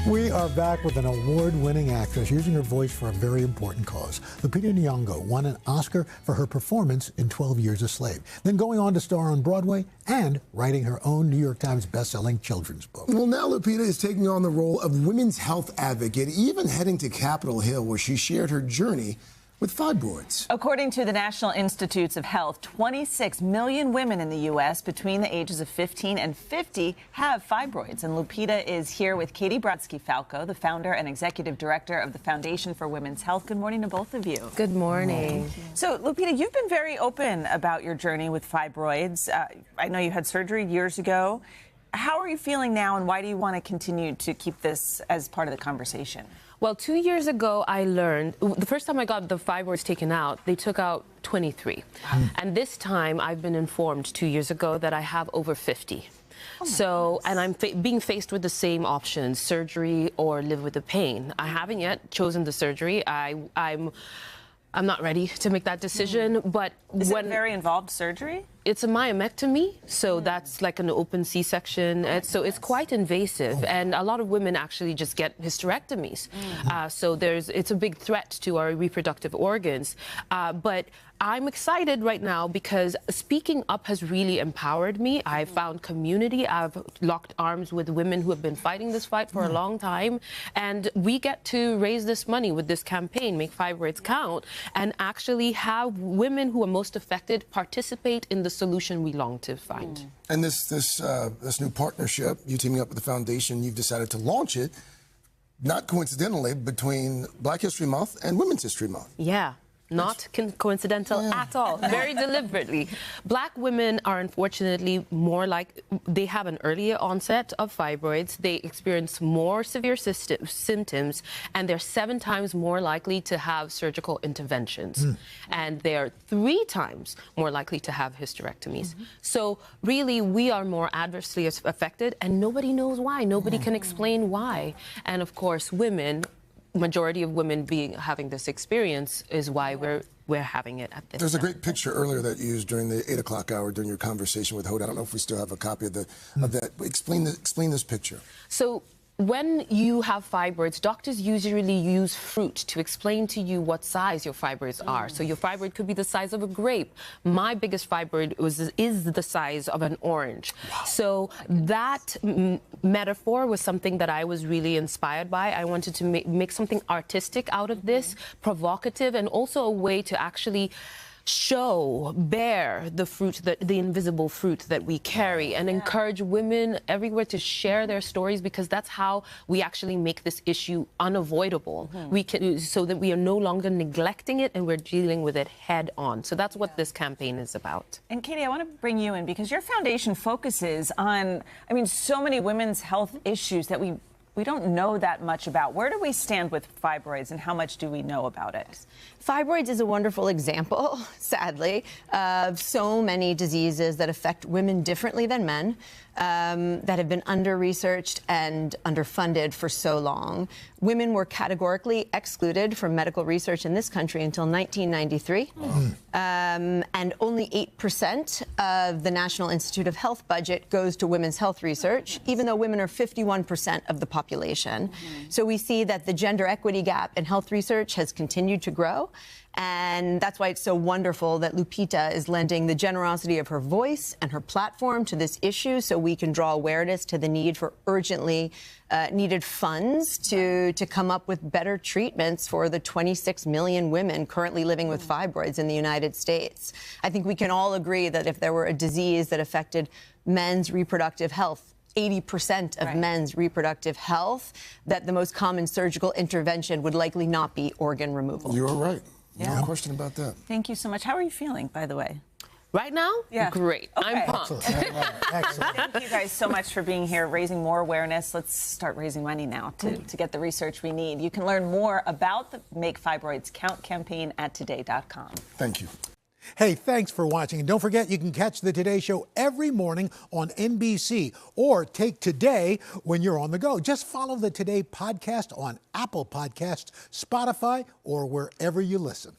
We are back with an award-winning actress using her voice for a very important cause. Lupita Nyong'o won an Oscar for her performance in 12 Years a Slave, then going on to star on Broadway and writing her own New York Times best-selling children's book. Well, now Lupita is taking on the role of women's health advocate, even heading to Capitol Hill, where she shared her journey with fibroids. According to the National Institutes of Health, 26 million women in the U.S. between the ages of 15 and 50 have fibroids. And Lupita is here with Katy Brodsky Falco, the founder and executive director of the Foundation for Women's Health. Good morning to both of you. Good morning. So, Lupita, you've been very open about your journey with fibroids. I know you had surgery years ago. How are you feeling now, and why do you want to continue to keep this as part of the conversation? Well, 2 years ago, I learned, the first time I got the fibroids taken out, they took out 23. And this time, I've been informed 2 years ago that I have over 50. And I'm being faced with the same options, surgery or live with the pain. I haven't yet chosen the surgery. I'm not ready to make that decision, but Is it a very involved surgery? It's a myomectomy, so that's like an open C-section. So it's quite invasive, and a lot of women actually just get hysterectomies. So it's a big threat to our reproductive organs. But I'm excited right now because speaking up has really empowered me. I've found community. I've locked arms with women who have been fighting this fight for a long time. And we get to raise this money with this campaign, Make Fibroids Count, and actually have women who are most affected participate in the solution we long to find. And this new partnership, you teaming up with the foundation, you've decided to launch it, not coincidentally, between Black History Month and Women's History Month. Yeah. Not coincidental at all, very deliberately. Black women are unfortunately more like, they have an earlier onset of fibroids, they experience more severe symptoms, and they're 7 times more likely to have surgical interventions. And they're 3 times more likely to have hysterectomies. So really, we are more adversely affected, and nobody knows why. Nobody can explain why. And of course, women, majority of women having this experience is why we're having it at this There's time. a great picture earlier that you used during the 8 o'clock hour during your conversation with Hoda. I don't know if we still have a copy of that. Explain this picture. So when you have fibroids, doctors usually use fruit to explain to you what size your fibroids are. So your fibroid could be the size of a grape. My biggest fibroid is the size of an orange. Wow. So that metaphor was something that I was really inspired by. I wanted to make something artistic out of this, provocative, and also a way to actually bear the invisible fruit that we carry, and encourage women everywhere to share their stories, because that's how we actually make this issue unavoidable. So that we are no longer neglecting it and we're dealing with it head on. So that's what this campaign is about. And Katy, I want to bring you in because your foundation focuses on, so many women's health issues that we don't know that much about. Where do we stand with fibroids, and how much do we know about it? Fibroids is a wonderful example, sadly, of so many diseases that affect women differently than men, that have been under-researched and underfunded for so long. Women were categorically excluded from medical research in this country until 1993. And only 8% of the National Institute of Health budget goes to women's health research, even though women are 51% of the population. So we see that the gender equity gap in health research has continued to grow. And that's why it's so wonderful that Lupita is lending the generosity of her voice and her platform to this issue, so we can draw awareness to the need for urgently needed funds to come up with better treatments for the 26 million women currently living with fibroids in the United States. I think we can all agree that if there were a disease that affected men's reproductive health, 80% of men's reproductive health, that the most common surgical intervention would likely not be organ removal. You're right. No question about that. Thank you so much. How are you feeling, by the way? Right now? Yeah. Great. Okay. I'm pumped. Excellent. Thank you guys so much for being here, raising more awareness. Let's start raising money now to get the research we need. You can learn more about the Make Fibroids Count campaign at today.com. Thank you. Hey, thanks for watching. And don't forget, you can catch the Today Show every morning on NBC, or take Today when you're on the go. Just follow the Today podcast on Apple Podcasts, Spotify, or wherever you listen.